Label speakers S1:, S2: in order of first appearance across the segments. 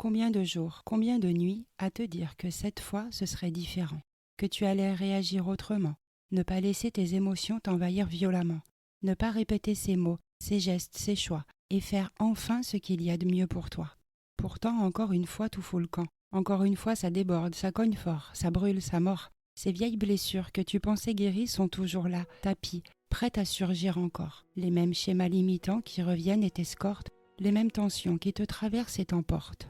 S1: combien de jours, combien de nuits à te dire que cette fois ce serait différent, que tu allais réagir autrement, ne pas laisser tes émotions t'envahir violemment, ne pas répéter ces mots, ces gestes, ces choix, et faire enfin ce qu'il y a de mieux pour toi. Pourtant, encore une fois, tout fout le camp. Encore une fois, ça déborde, ça cogne fort, ça brûle, ça mord. Ces vieilles blessures que tu pensais guéries sont toujours là, tapies, prêtes à surgir encore. Les mêmes schémas limitants qui reviennent et t'escortent, les mêmes tensions qui te traversent et t'emportent.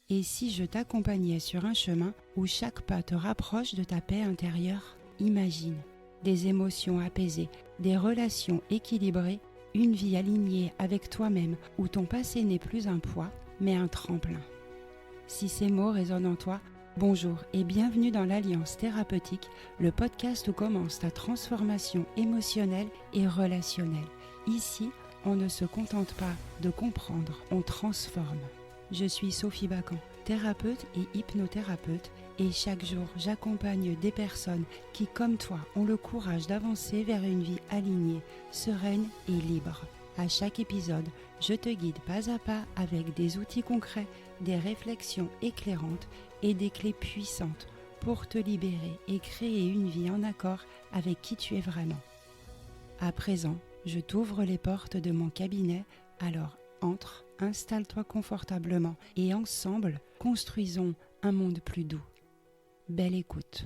S1: Et si je t'accompagnais sur un chemin où chaque pas te rapproche de ta paix intérieure, imagine des émotions apaisées, des relations équilibrées, une vie alignée avec toi-même où ton passé n'est plus un poids, mais un tremplin. Si ces mots résonnent en toi, bonjour et bienvenue dans l'Alliance thérapeutique, le podcast où commence ta transformation émotionnelle et relationnelle. Ici, on ne se contente pas de comprendre, on transforme. Je suis Sophie Bacan, thérapeute et hypnothérapeute, et chaque jour, j'accompagne des personnes qui, comme toi, ont le courage d'avancer vers une vie alignée, sereine et libre. À chaque épisode, je te guide pas à pas avec des outils concrets, des réflexions éclairantes et des clés puissantes pour te libérer et créer une vie en accord avec qui tu es vraiment. À présent, je t'ouvre les portes de mon cabinet, alors entre, installe-toi confortablement et ensemble, construisons un monde plus doux. Belle écoute.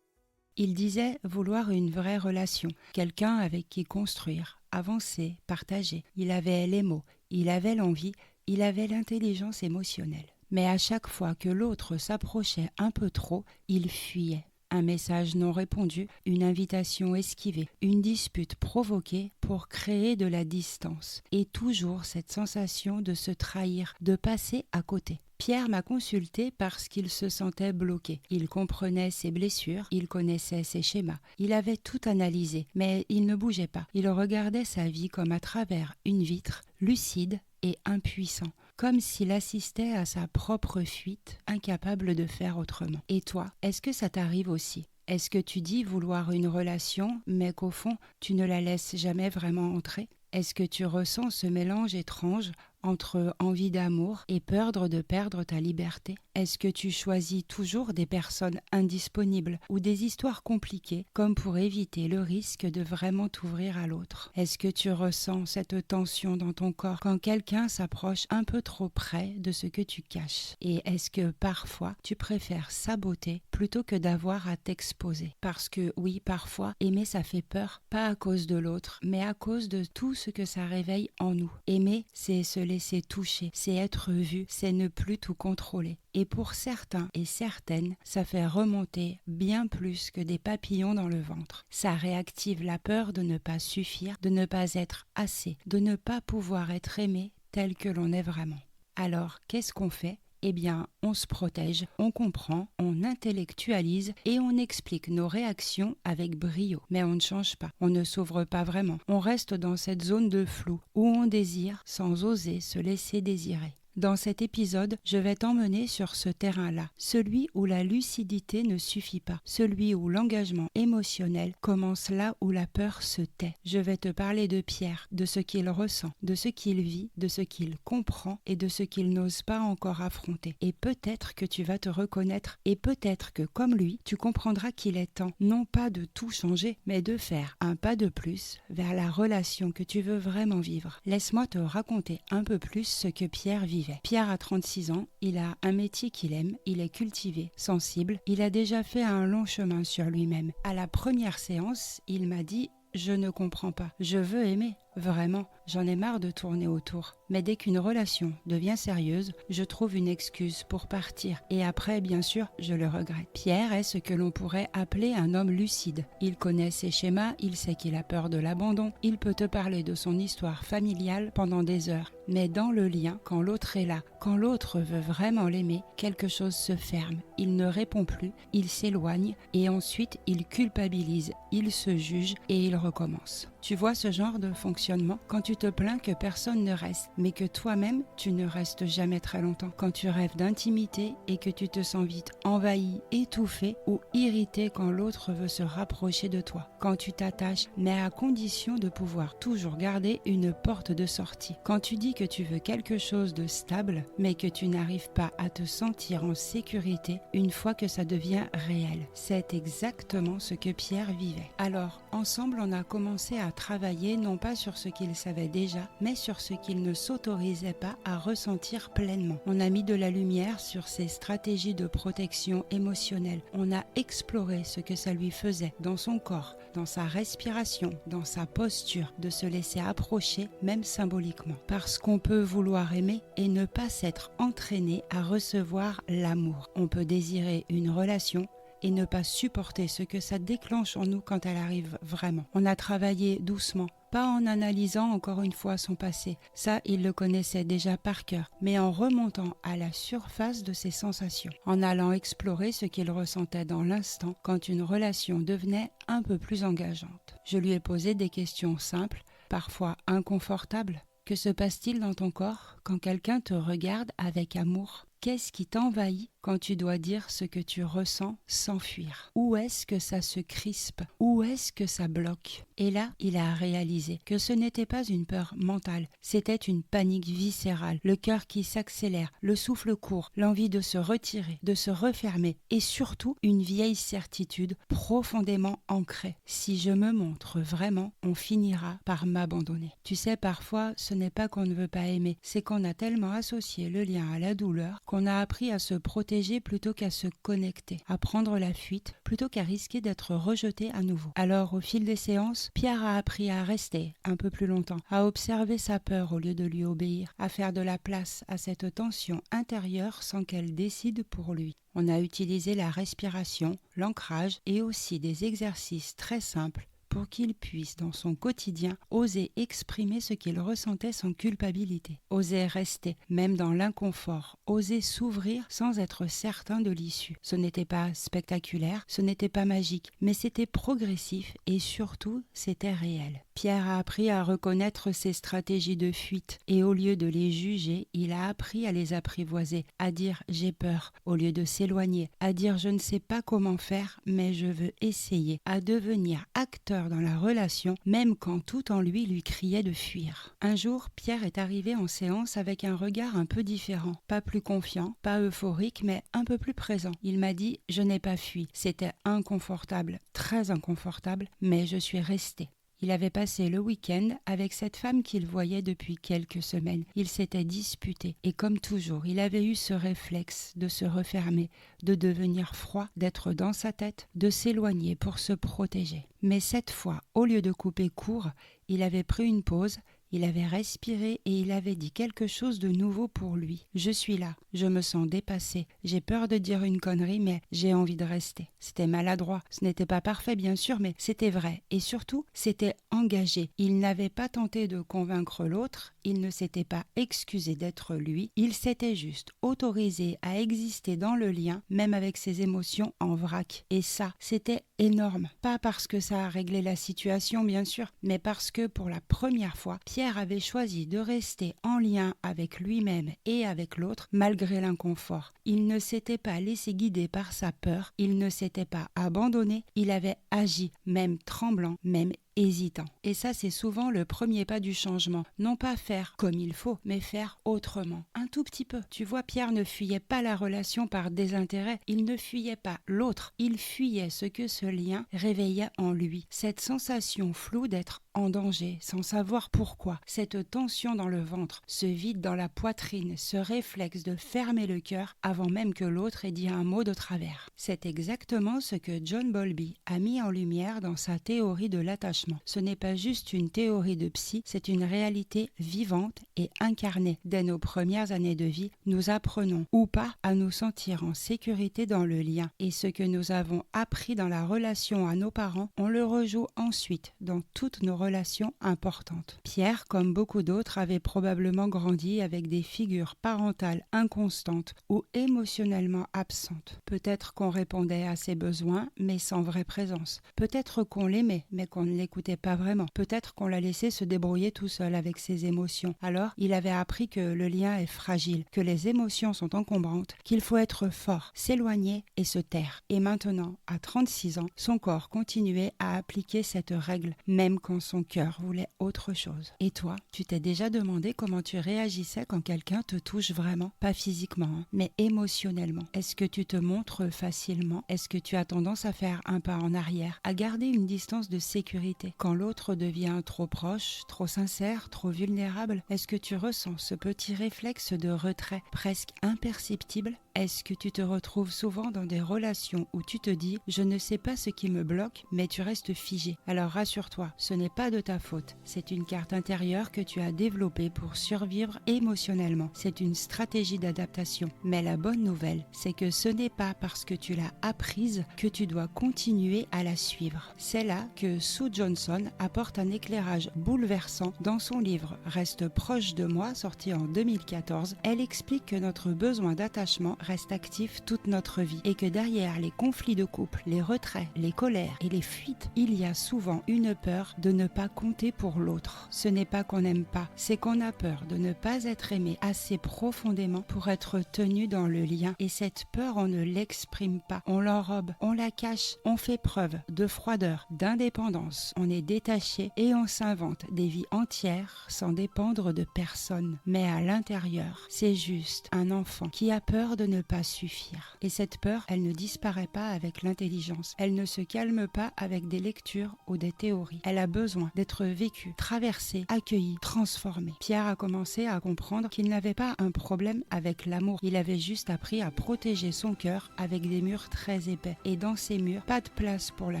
S1: Il disait vouloir une vraie relation, quelqu'un avec qui construire, avancer, partager. Il avait les mots, il avait l'envie, il avait l'intelligence émotionnelle. Mais à chaque fois que l'autre s'approchait un peu trop, il fuyait. Un message non répondu, une invitation esquivée, une dispute provoquée pour créer de la distance. Et toujours cette sensation de se trahir, de passer à côté. Pierre m'a consulté parce qu'il se sentait bloqué. Il comprenait ses blessures, il connaissait ses schémas. Il avait tout analysé, mais il ne bougeait pas. Il regardait sa vie comme à travers une vitre, lucide et impuissant, comme s'il assistait à sa propre fuite, incapable de faire autrement. Et toi, est-ce que ça t'arrive aussi ? Est-ce que tu dis vouloir une relation, mais qu'au fond, tu ne la laisses jamais vraiment entrer ? Est-ce que tu ressens ce mélange étrange entre envie d'amour et peur de perdre ta liberté? Est-ce que tu choisis toujours des personnes indisponibles ou des histoires compliquées comme pour éviter le risque de vraiment t'ouvrir à l'autre? Est-ce que tu ressens cette tension dans ton corps quand quelqu'un s'approche un peu trop près de ce que tu caches? Et est-ce que parfois tu préfères saboter plutôt que d'avoir à t'exposer? Parce que oui, parfois, aimer ça fait peur, pas à cause de l'autre, mais à cause de tout ce que ça réveille en nous. Aimer, c'est se laisser toucher, c'est être vu, c'est ne plus tout contrôler. Et pour certains et certaines, ça fait remonter bien plus que des papillons dans le ventre. Ça réactive la peur de ne pas suffire, de ne pas être assez, de ne pas pouvoir être aimé tel que l'on est vraiment. Alors, qu'est-ce qu'on fait ? Eh bien, on se protège, on comprend, on intellectualise et on explique nos réactions avec brio. Mais on ne change pas, on ne s'ouvre pas vraiment. On reste dans cette zone de flou où on désire sans oser se laisser désirer. Dans cet épisode, je vais t'emmener sur ce terrain-là, celui où la lucidité ne suffit pas, celui où l'engagement émotionnel commence là où la peur se tait. Je vais te parler de Pierre, de ce qu'il ressent, de ce qu'il vit, de ce qu'il comprend et de ce qu'il n'ose pas encore affronter. Et peut-être que tu vas te reconnaître et peut-être que comme lui, tu comprendras qu'il est temps, non pas de tout changer, mais de faire un pas de plus vers la relation que tu veux vraiment vivre. Laisse-moi te raconter un peu plus ce que Pierre vit. Pierre a 36 ans, il a un métier qu'il aime, il est cultivé, sensible, il a déjà fait un long chemin sur lui-même. À la première séance, il m'a dit « Je ne comprends pas, je veux aimer, vraiment, j'en ai marre de tourner autour. » Mais dès qu'une relation devient sérieuse, je trouve une excuse pour partir. Et après, bien sûr, je le regrette. Pierre est ce que l'on pourrait appeler un homme lucide. Il connaît ses schémas, il sait qu'il a peur de l'abandon, il peut te parler de son histoire familiale pendant des heures. Mais dans le lien, quand l'autre est là, quand l'autre veut vraiment l'aimer, quelque chose se ferme. Il ne répond plus, il s'éloigne et ensuite il culpabilise, il se juge et il recommence. Tu vois ce genre de fonctionnement fonctionnement quand tu te plains que personne ne reste, mais que toi-même, tu ne restes jamais très longtemps. Quand tu rêves d'intimité et que tu te sens vite envahi, étouffé ou irrité quand l'autre veut se rapprocher de toi. Quand tu t'attaches, mais à condition de pouvoir toujours garder une porte de sortie. Quand tu dis que tu veux quelque chose de stable, mais que tu n'arrives pas à te sentir en sécurité une fois que ça devient réel. C'est exactement ce que Pierre vivait. Alors, ensemble, on a commencé à travailler non pas sur ce qu'il savait déjà, mais sur ce qu'il ne s'autorisait pas à ressentir pleinement. On a mis de la lumière sur ses stratégies de protection émotionnelle. On a exploré ce que ça lui faisait dans son corps, dans sa respiration, dans sa posture, de se laisser approcher, même symboliquement. Parce qu'on peut vouloir aimer et ne pas s'être entraîné à recevoir l'amour. On peut désirer une relation et ne pas supporter ce que ça déclenche en nous quand elle arrive vraiment. On a travaillé doucement, pas en analysant encore une fois son passé, ça il le connaissait déjà par cœur, mais en remontant à la surface de ses sensations, en allant explorer ce qu'il ressentait dans l'instant quand une relation devenait un peu plus engageante. Je lui ai posé des questions simples, parfois inconfortables. Que se passe-t-il dans ton corps quand quelqu'un te regarde avec amour ? Qu'est-ce qui t'envahit quand tu dois dire ce que tu ressens sans fuir? Où est-ce que ça se crispe? Où est-ce que ça bloque? Et là, il a réalisé que ce n'était pas une peur mentale, c'était une panique viscérale, le cœur qui s'accélère, le souffle court, l'envie de se retirer, de se refermer et surtout une vieille certitude profondément ancrée. Si je me montre vraiment, on finira par m'abandonner. Tu sais, parfois, ce n'est pas qu'on ne veut pas aimer, c'est qu'on a tellement associé le lien à la douleur qu'on a appris à se protéger plutôt qu'à se connecter, à prendre la fuite plutôt qu'à risquer d'être rejeté à nouveau. Alors, au fil des séances, Pierre a appris à rester un peu plus longtemps, à observer sa peur au lieu de lui obéir, à faire de la place à cette tension intérieure sans qu'elle décide pour lui. On a utilisé la respiration, l'ancrage et aussi des exercices très simples pour qu'il puisse, dans son quotidien, oser exprimer ce qu'il ressentait sans culpabilité, oser rester, même dans l'inconfort, oser s'ouvrir sans être certain de l'issue. Ce n'était pas spectaculaire, ce n'était pas magique, mais c'était progressif et surtout, c'était réel. Pierre a appris à reconnaître ses stratégies de fuite et au lieu de les juger, il a appris à les apprivoiser, à dire « j'ai peur » au lieu de s'éloigner, à dire « je ne sais pas comment faire, mais je veux essayer », à devenir acteur dans la relation, même quand tout en lui criait de fuir. Un jour, Pierre est arrivé en séance avec un regard un peu différent, pas plus confiant, pas euphorique, mais un peu plus présent. Il m'a dit « je n'ai pas fui, c'était inconfortable, très inconfortable, mais je suis resté ». Il avait passé le week-end avec cette femme qu'il voyait depuis quelques semaines. Ils s'étaient disputés et comme toujours, il avait eu ce réflexe de se refermer, de devenir froid, d'être dans sa tête, de s'éloigner pour se protéger. Mais cette fois, au lieu de couper court, il avait pris une pause, il avait respiré et il avait dit quelque chose de nouveau pour lui. « Je suis là, je me sens dépassé, j'ai peur de dire une connerie mais j'ai envie de rester. » C'était maladroit, ce n'était pas parfait bien sûr mais c'était vrai et surtout c'était engagé. Il n'avait pas tenté de convaincre l'autre, il ne s'était pas excusé d'être lui, il s'était juste autorisé à exister dans le lien même avec ses émotions en vrac. Et ça, c'était énorme. Pas parce que ça a réglé la situation bien sûr, mais parce que pour la première fois, Pierre avait choisi de rester en lien avec lui-même et avec l'autre malgré l'inconfort. Il ne s'était pas laissé guider par sa peur, il ne s'était pas abandonné, il avait agi, même tremblant, même hésitant. Et ça, c'est souvent le premier pas du changement. Non pas faire comme il faut, mais faire autrement. Un tout petit peu. Tu vois, Pierre ne fuyait pas la relation par désintérêt. Il ne fuyait pas l'autre. Il fuyait ce que ce lien réveillait en lui. Cette sensation floue d'être en danger, sans savoir pourquoi. Cette tension dans le ventre, ce vide dans la poitrine, ce réflexe de fermer le cœur avant même que l'autre ait dit un mot de travers. C'est exactement ce que John Bowlby a mis en lumière dans sa théorie de l'attachement. Ce n'est pas juste une théorie de psy, c'est une réalité vivante et incarnée. Dès nos premières années de vie, nous apprenons ou pas à nous sentir en sécurité dans le lien. Et ce que nous avons appris dans la relation à nos parents, on le rejoue ensuite dans toutes nos relations importantes. Pierre, comme beaucoup d'autres, avait probablement grandi avec des figures parentales inconstantes ou émotionnellement absentes. Peut-être qu'on répondait à ses besoins, mais sans vraie présence. Peut-être qu'on l'aimait, mais qu'on ne l'écoutait l'écoutait pas vraiment. Peut-être qu'on l'a laissé se débrouiller tout seul avec ses émotions. Alors, il avait appris que le lien est fragile, que les émotions sont encombrantes, qu'il faut être fort, s'éloigner et se taire. Et maintenant, à 36 ans, son corps continuait à appliquer cette règle, même quand son cœur voulait autre chose. Et toi, tu t'es déjà demandé comment tu réagissais quand quelqu'un te touche vraiment? Pas physiquement, hein, mais émotionnellement. Est-ce que tu te montres facilement? Est-ce que tu as tendance à faire un pas en arrière, à garder une distance de sécurité quand l'autre devient trop proche, trop sincère, trop vulnérable? Est-ce que tu ressens ce petit réflexe de retrait presque imperceptible? Est-ce que tu te retrouves souvent dans des relations où tu te dis « je ne sais pas ce qui me bloque » mais tu restes figé? Alors rassure-toi, ce n'est pas de ta faute. C'est une carte intérieure que tu as développée pour survivre émotionnellement. C'est une stratégie d'adaptation. Mais la bonne nouvelle, c'est que ce n'est pas parce que tu l'as apprise que tu dois continuer à la suivre. C'est là que Sue Johnson apporte un éclairage bouleversant dans son livre « Reste proche de moi » sorti en 2014. Elle explique que notre besoin d'attachement reste actif toute notre vie et que derrière les conflits de couple, les retraits, les colères et les fuites, il y a souvent une peur de ne pas compter pour l'autre. Ce n'est pas qu'on n'aime pas, c'est qu'on a peur de ne pas être aimé assez profondément pour être tenu dans le lien. Et cette peur, on ne l'exprime pas, on l'enrobe, on la cache, on fait preuve de froideur, d'indépendance, on est détaché et on s'invente des vies entières sans dépendre de personne. Mais à l'intérieur, c'est juste un enfant qui a peur de ne pas suffire. Et cette peur, elle ne disparaît pas avec l'intelligence. Elle ne se calme pas avec des lectures ou des théories. Elle a besoin d'être vécue, traversée, accueillie, transformée. Pierre a commencé à comprendre qu'il n'avait pas un problème avec l'amour. Il avait juste appris à protéger son cœur avec des murs très épais. Et dans ces murs, pas de place pour la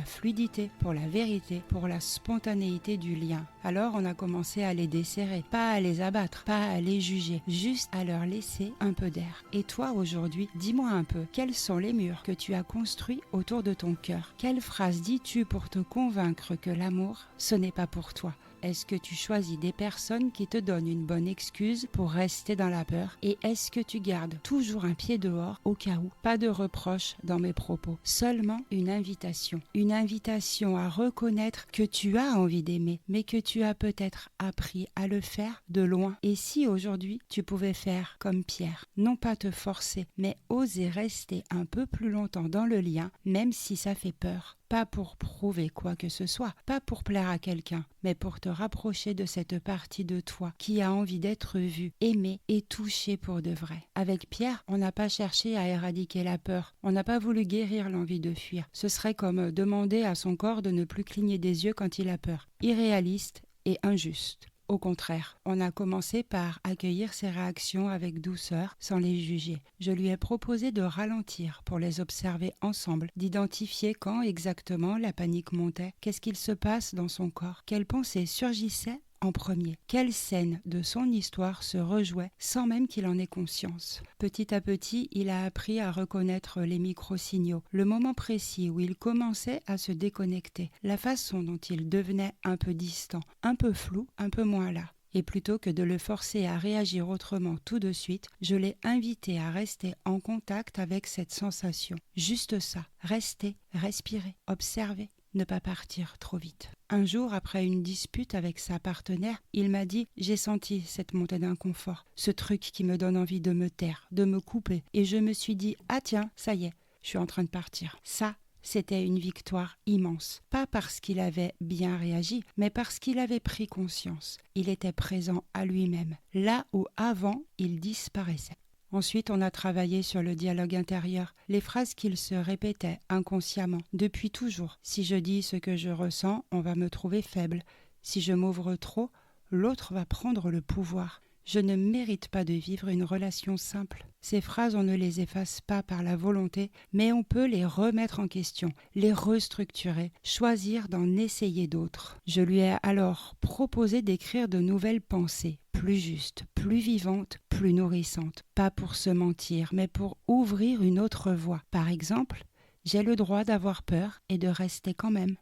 S1: fluidité, pour la vérité, pour la spontanéité du lien. Alors on a commencé à les desserrer, pas à les abattre, pas à les juger, juste à leur laisser un peu d'air. Et toi aujourd'hui, dis-moi un peu, quels sont les murs que tu as construits autour de ton cœur? Quelles phrases dis-tu pour te convaincre que l'amour, ce n'est pas pour toi? Est-ce que tu choisis des personnes qui te donnent une bonne excuse pour rester dans la peur? Et est-ce que tu gardes toujours un pied dehors au cas où? Pas de reproche dans mes propos, seulement une invitation. Une invitation à reconnaître que tu as envie d'aimer, mais que tu as peut-être appris à le faire de loin. Et si aujourd'hui tu pouvais faire comme Pierre, non pas te forcer, mais oser rester un peu plus longtemps dans le lien, même si ça fait peur. Pas pour prouver quoi que ce soit, pas pour plaire à quelqu'un, mais pour te rapprocher de cette partie de toi qui a envie d'être vue, aimée et touchée pour de vrai. Avec Pierre, on n'a pas cherché à éradiquer la peur, on n'a pas voulu guérir l'envie de fuir. Ce serait comme demander à son corps de ne plus cligner des yeux quand il a peur. Irréaliste et injuste. Au contraire, on a commencé par accueillir ses réactions avec douceur, sans les juger. Je lui ai proposé de ralentir pour les observer ensemble, d'identifier quand exactement la panique montait, qu'est-ce qu'il se passe dans son corps, quelles pensées surgissaient en premier, quelle scène de son histoire se rejouait sans même qu'il en ait conscience. Petit à petit, il a appris à reconnaître les micro-signaux, le moment précis où il commençait à se déconnecter, la façon dont il devenait un peu distant, un peu flou, un peu moins là. Et plutôt que de le forcer à réagir autrement tout de suite, je l'ai invité à rester en contact avec cette sensation. Juste ça, rester, respirer, observer. Ne pas partir trop vite. Un jour, après une dispute avec sa partenaire, il m'a dit « J'ai senti cette montée d'inconfort, ce truc qui me donne envie de me taire, de me couper. » Et je me suis dit « Ah tiens, ça y est, je suis en train de partir. » Ça, c'était une victoire immense. Pas parce qu'il avait bien réagi, mais parce qu'il avait pris conscience. Il était présent à lui-même, là où avant, il disparaissait. Ensuite, on a travaillé sur le dialogue intérieur, les phrases qu'il se répétait inconsciemment, depuis toujours. Si je dis ce que je ressens, on va me trouver faible. Si je m'ouvre trop, l'autre va prendre le pouvoir. Je ne mérite pas de vivre une relation simple. Ces phrases, on ne les efface pas par la volonté, mais on peut les remettre en question, les restructurer, choisir d'en essayer d'autres. Je lui ai alors proposé d'écrire de nouvelles pensées, plus justes, plus vivantes, plus nourrissantes. Pas pour se mentir, mais pour ouvrir une autre voie. Par exemple, j'ai le droit d'avoir peur et de rester quand même.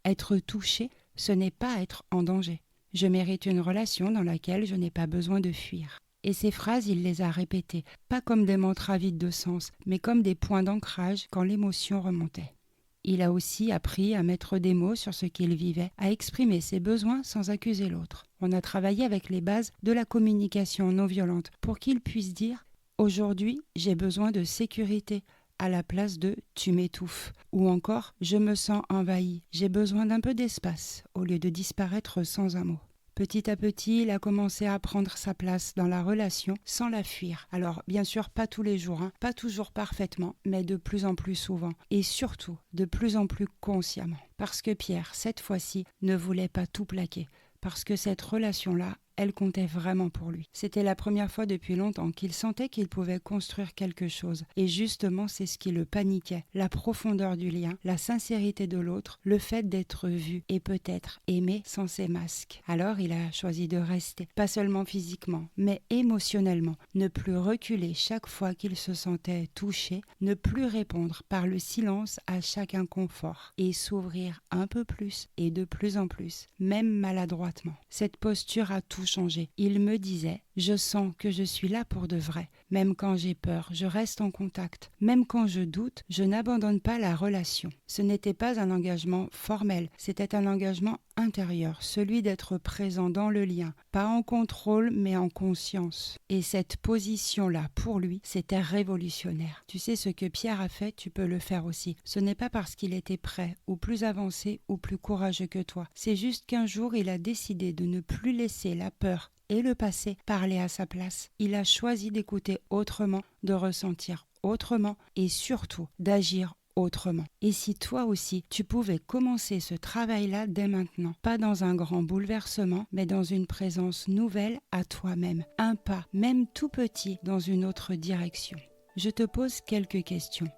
S1: Être touché, ce n'est pas être en danger. Je mérite une relation dans laquelle je n'ai pas besoin de fuir. Et ces phrases, il les a répétées, pas comme des mantras vides de sens, mais comme des points d'ancrage quand l'émotion remontait. Il a aussi appris à mettre des mots sur ce qu'il vivait, à exprimer ses besoins sans accuser l'autre. On a travaillé avec les bases de la communication non violente pour qu'il puisse dire « Aujourd'hui, j'ai besoin de sécurité » à la place de « tu m'étouffes » ou encore « je me sens envahi, j'ai besoin d'un peu d'espace » au lieu de disparaître sans un mot. Petit à petit, il a commencé à prendre sa place dans la relation sans la fuir. Alors, bien sûr, pas tous les jours, pas toujours parfaitement, mais de plus en plus souvent. Et surtout, de plus en plus consciemment. Parce que Pierre, cette fois-ci, ne voulait pas tout plaquer. Parce que cette relation-là, elle comptait vraiment pour lui. C'était la première fois depuis longtemps qu'il sentait qu'il pouvait construire quelque chose. Et justement, c'est ce qui le paniquait. La profondeur du lien, la sincérité de l'autre, le fait d'être vu et peut-être aimé sans ses masques. Alors, il a choisi de rester, pas seulement physiquement, mais émotionnellement. Ne plus reculer chaque fois qu'il se sentait touché, ne plus répondre par le silence à chaque inconfort et s'ouvrir un peu plus et de plus en plus, même maladroitement. Cette posture a tout changé. Il me disait « Je sens que je suis là pour de vrai. Même quand j'ai peur, je reste en contact. Même quand je doute, je n'abandonne pas la relation. » Ce n'était pas un engagement formel, c'était un engagement intérieur, celui d'être présent dans le lien, pas en contrôle mais en conscience. Et cette position-là, pour lui, c'était révolutionnaire. Tu sais, ce que Pierre a fait, tu peux le faire aussi. Ce n'est pas parce qu'il était prêt, ou plus avancé, ou plus courageux que toi. C'est juste qu'un jour, il a décidé de ne plus laisser la peur et le passé parler à sa place. Il a choisi d'écouter autrement, de ressentir autrement et surtout d'agir autrement. Et si toi aussi, tu pouvais commencer ce travail-là dès maintenant, pas dans un grand bouleversement, mais dans une présence nouvelle à toi-même, un pas, même tout petit, dans une autre direction. Je te pose quelques questions.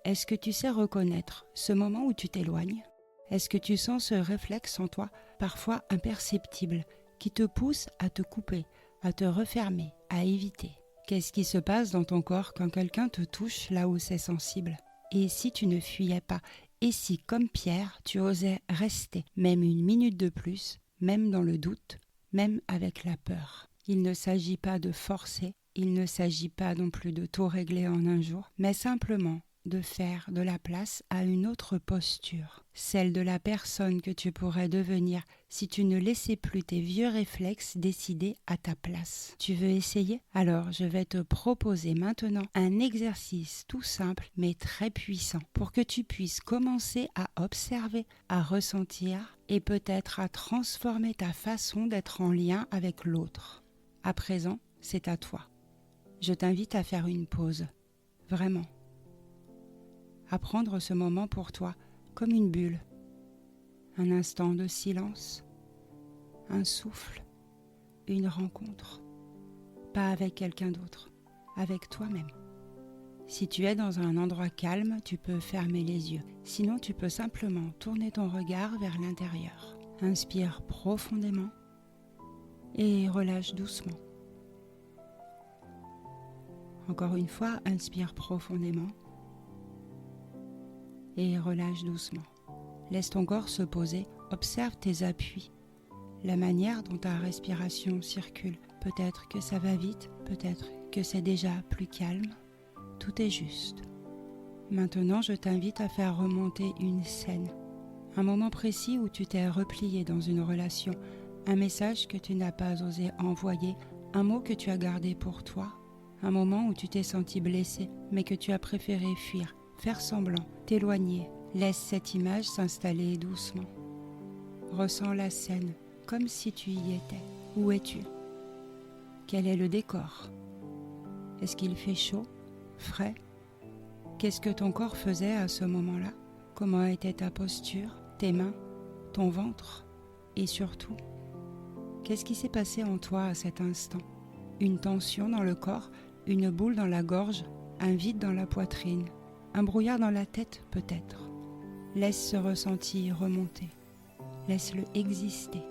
S1: Est-ce que tu sais reconnaître ce moment où tu t'éloignes ? Est-ce que tu sens ce réflexe en toi, parfois imperceptible, qui te pousse à te couper, à te refermer, à éviter ? Qu'est-ce qui se passe dans ton corps quand quelqu'un te touche là où c'est sensible ? Et si tu ne fuyais pas ? Et si, comme Pierre, tu osais rester, même une minute de plus, même dans le doute, même avec la peur ? Il ne s'agit pas de forcer, il ne s'agit pas non plus de tout régler en un jour, mais simplement de faire de la place à une autre posture, celle de la personne que tu pourrais devenir si tu ne laissais plus tes vieux réflexes décider à ta place. Tu veux essayer ? Alors je vais te proposer maintenant un exercice tout simple mais très puissant pour que tu puisses commencer à observer, à ressentir et peut-être à transformer ta façon d'être en lien avec l'autre. À présent, c'est à toi. Je t'invite à faire une pause, vraiment. À prendre ce moment pour toi comme une bulle, un instant de silence, un souffle, une rencontre, pas avec quelqu'un d'autre, avec toi-même. Si tu es dans un endroit calme, tu peux fermer les yeux, sinon tu peux simplement tourner ton regard vers l'intérieur. Inspire profondément et relâche doucement. Encore une fois, inspire profondément et relâche doucement. Laisse ton corps se poser, observe tes appuis, la manière dont ta respiration circule. Peut-être que ça va vite, peut-être que c'est déjà plus calme. Tout est juste. Maintenant, je t'invite à faire remonter une scène, un moment précis où tu t'es replié dans une relation, un message que tu n'as pas osé envoyer, un mot que tu as gardé pour toi, un moment où tu t'es senti blessé, mais que tu as préféré fuir, faire semblant, t'éloigner. Laisse cette image s'installer doucement. Ressens la scène, comme si tu y étais. Où es-tu ? Quel est le décor ? Est-ce qu'il fait chaud ? Frais ? Qu'est-ce que ton corps faisait à ce moment-là ? Comment était ta posture, tes mains, ton ventre ? Et surtout, qu'est-ce qui s'est passé en toi à cet instant ? Une tension dans le corps, une boule dans la gorge, un vide dans la poitrine, un brouillard dans la tête peut-être. Laisse ce ressenti remonter. Laisse-le exister.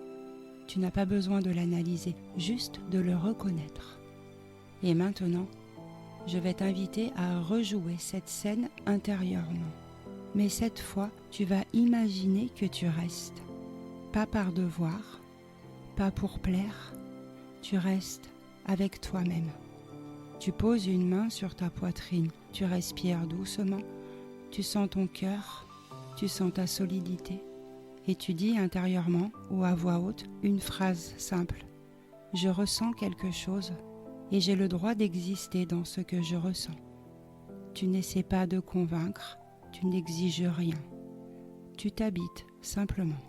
S1: Tu n'as pas besoin de l'analyser, juste de le reconnaître. Et maintenant, je vais t'inviter à rejouer cette scène intérieurement. Mais cette fois, tu vas imaginer que tu restes. Pas par devoir, pas pour plaire. Tu restes avec toi-même. Tu poses une main sur ta poitrine. Tu respires doucement. Tu sens ton cœur tu sens ta solidité et tu dis intérieurement ou à voix haute une phrase simple. Je ressens quelque chose et j'ai le droit d'exister dans ce que je ressens. Tu n'essaies pas de convaincre, tu n'exiges rien. Tu t'habites simplement.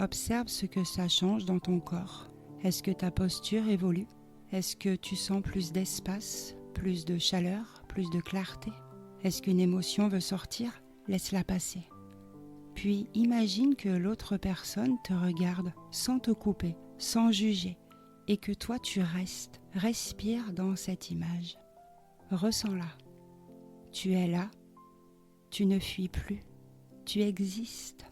S1: Observe ce que ça change dans ton corps. Est-ce que ta posture évolue? Est-ce que tu sens plus d'espace, plus de chaleur, plus de clarté? Est-ce qu'une émotion veut sortir? Laisse-la passer. Puis imagine que l'autre personne te regarde sans te couper, sans juger, et que toi tu restes, respire dans cette image. Ressens-la. Tu es là, tu ne fuis plus, tu existes.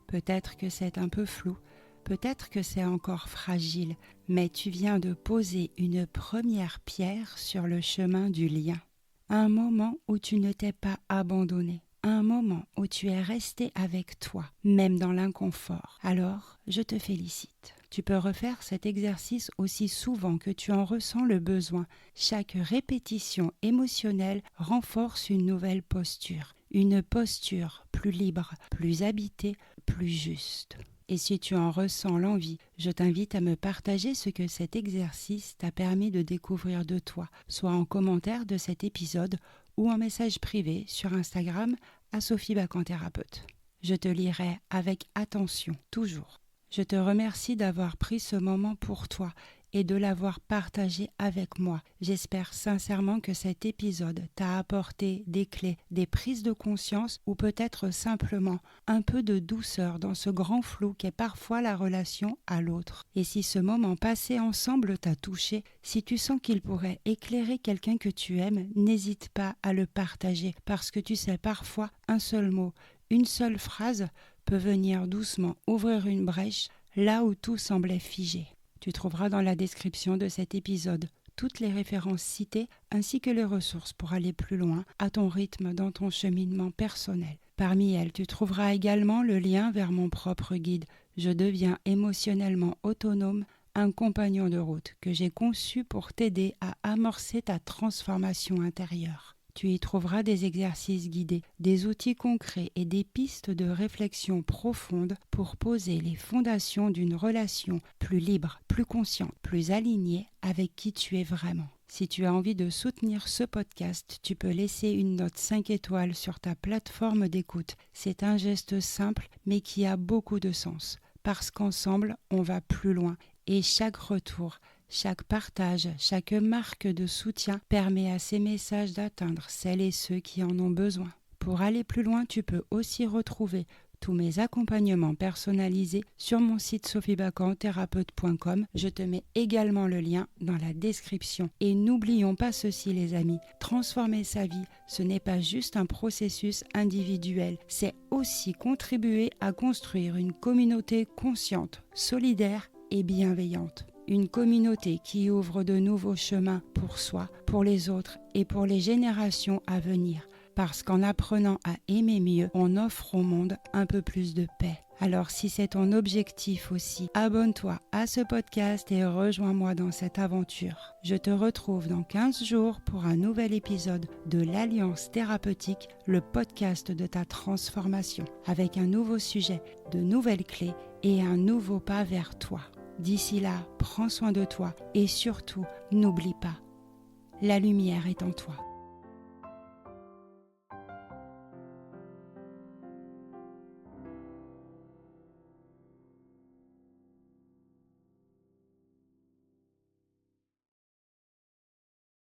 S1: Peut-être que c'est un peu flou, peut-être que c'est encore fragile, mais tu viens de poser une première pierre sur le chemin du lien. Un moment où tu ne t'es pas abandonné, un moment où tu es resté avec toi, même dans l'inconfort. Alors, je te félicite. Tu peux refaire cet exercice aussi souvent que tu en ressens le besoin. Chaque répétition émotionnelle renforce une nouvelle posture. Une posture plus libre, plus habitée, plus juste. Et si tu en ressens l'envie, je t'invite à me partager ce que cet exercice t'a permis de découvrir de toi, soit en commentaire de cet épisode ou en message privé sur Instagram à Sophie Bacan Thérapeute. Je te lirai avec attention, toujours. Je te remercie d'avoir pris ce moment pour toi et de l'avoir partagé avec moi. J'espère sincèrement que cet épisode t'a apporté des clés, des prises de conscience ou peut-être simplement un peu de douceur dans ce grand flou qu'est parfois la relation à l'autre. Et si ce moment passé ensemble t'a touché, si tu sens qu'il pourrait éclairer quelqu'un que tu aimes, n'hésite pas à le partager parce que tu sais parfois un seul mot, une seule phrase peut venir doucement ouvrir une brèche là où tout semblait figé. Tu trouveras dans la description de cet épisode toutes les références citées ainsi que les ressources pour aller plus loin à ton rythme dans ton cheminement personnel. Parmi elles, tu trouveras également le lien vers mon propre guide « Je deviens émotionnellement autonome », un compagnon de route que j'ai conçu pour t'aider à amorcer ta transformation intérieure. Tu y trouveras des exercices guidés, des outils concrets et des pistes de réflexion profonde pour poser les fondations d'une relation plus libre, plus consciente, plus alignée avec qui tu es vraiment. Si tu as envie de soutenir ce podcast, tu peux laisser une note 5 étoiles sur ta plateforme d'écoute. C'est un geste simple mais qui a beaucoup de sens parce qu'ensemble, on va plus loin et chaque retour, chaque partage, chaque marque de soutien permet à ces messages d'atteindre celles et ceux qui en ont besoin. Pour aller plus loin, tu peux aussi retrouver tous mes accompagnements personnalisés sur mon site sophiebacanthérapeute.com. Je te mets également le lien dans la description. Et n'oublions pas ceci les amis, transformer sa vie, ce n'est pas juste un processus individuel, c'est aussi contribuer à construire une communauté consciente, solidaire et bienveillante. Une communauté qui ouvre de nouveaux chemins pour soi, pour les autres et pour les générations à venir. Parce qu'en apprenant à aimer mieux, on offre au monde un peu plus de paix. Alors si c'est ton objectif aussi, abonne-toi à ce podcast et rejoins-moi dans cette aventure. Je te retrouve dans 15 jours pour un nouvel épisode de l'Alliance thérapeutique, le podcast de ta transformation, avec un nouveau sujet, de nouvelles clés et un nouveau pas vers toi. D'ici là, prends soin de toi et surtout, n'oublie pas, la lumière est en toi.